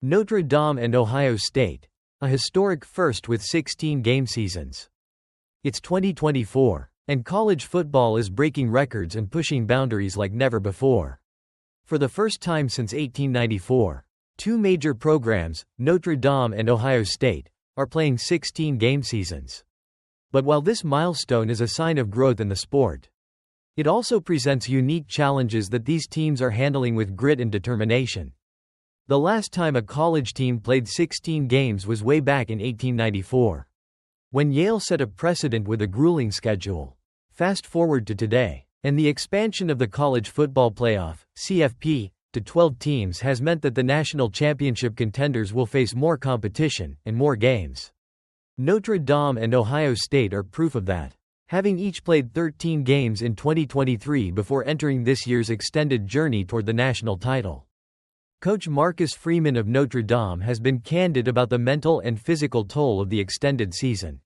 Notre Dame and Ohio State, a historic first with 16 game seasons. It's 2024, and college football is breaking records and pushing boundaries like never before. For the first time since 1894, two major programs, Notre Dame and Ohio State, are playing 16 game seasons. But while this milestone is a sign of growth in the sport, it also presents unique challenges that these teams are handling with grit and determination. The last time a college team played 16 games was way back in 1894, when Yale set a precedent with a grueling schedule. Fast forward to today, and the expansion of the College Football Playoff, CFP, to 12 teams has meant that the national championship contenders will face more competition and more games. Notre Dame and Ohio State are proof of that, having each played 13 games in 2023 before entering this year's extended journey toward the national title. Coach Marcus Freeman of Notre Dame has been candid about the mental and physical toll of the extended season.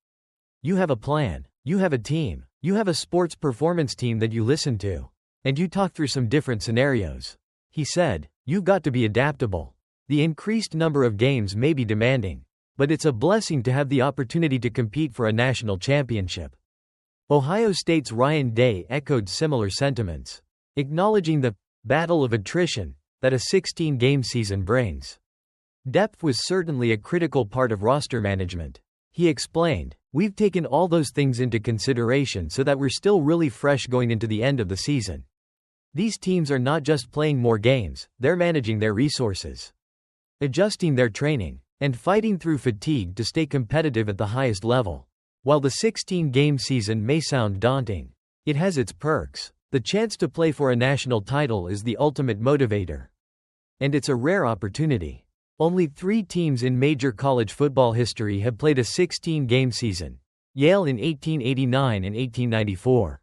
You have a plan, you have a team, you have a sports performance team that you listen to, and you talk through some different scenarios. He said, "You've got to be adaptable. The increased number of games may be demanding, but it's a blessing to have the opportunity to compete for a national championship." Ohio State's Ryan Day echoed similar sentiments, acknowledging the battle of attrition that a 16-game season brings. Depth was certainly a critical part of roster management. He explained, "We've taken all those things into consideration so that we're still really fresh going into the end of the season. These teams are not just playing more games, they're managing their resources, adjusting their training, and fighting through fatigue to stay competitive at the highest level." While the 16-game season may sound daunting, it has its perks. The chance to play for a national title is the ultimate motivator. And it's a rare opportunity. Only 3 teams in major college football history have played a 16-game season: Yale in 1889 and 1894,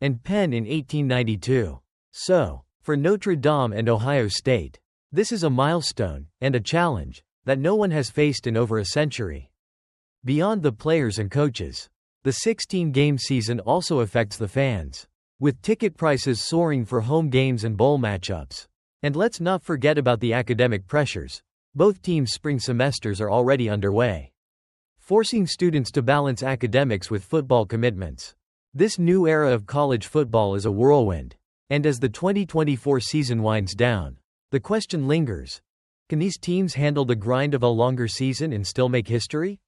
and Penn in 1892. So, for Notre Dame and Ohio State, this is a milestone, and a challenge, that no one has faced in over a century. Beyond the players and coaches, the 16-game season also affects the fans, with ticket prices soaring for home games and bowl matchups. And let's not forget about the academic pressures. Both teams' spring semesters are already underway, forcing students to balance academics with football commitments. This new era of college football is a whirlwind, and as the 2024 season winds down, the question lingers: can these teams handle the grind of a longer season and still make history?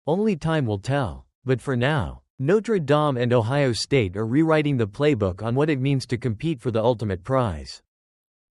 Only time will tell. But for now, Notre Dame and Ohio State are rewriting the playbook on what it means to compete for the ultimate prize.